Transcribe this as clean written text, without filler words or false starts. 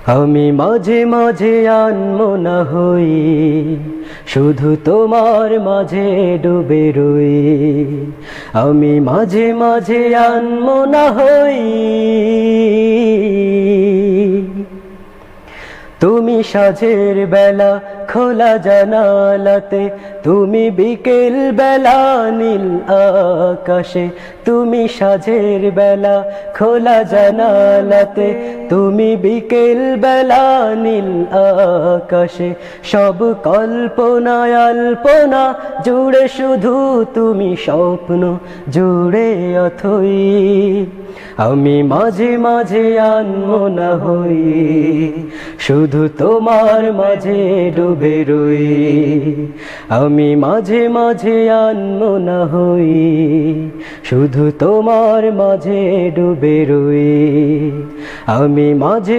আমি মাঝে মাঝে আনমনা হই, শুধু তোমার মাঝে ডুবে রই। আমি মাঝে মাঝে আনমনা হই, তুমি সাঁঝের বেলা খোলা জানালাতে, তুমি বিকেল বেলা নীল আকাশে। তুমি সাঁঝের বেলা খোলা জানালাতে, তুমি বিকেল বেলা নীল আকাশে। সব কল্পনায় আল্পনা জুড়ে শুধু তুমি স্বপ্ন জুড়ে অথই। আমি মাঝে মাঝে আনমনা হই, শুধু তোমার মাঝে ডুবে রই। আমি মাঝে মাঝে আনমনা হই, শুধু তোমার মাঝে ডুবে রই। আমি মাঝে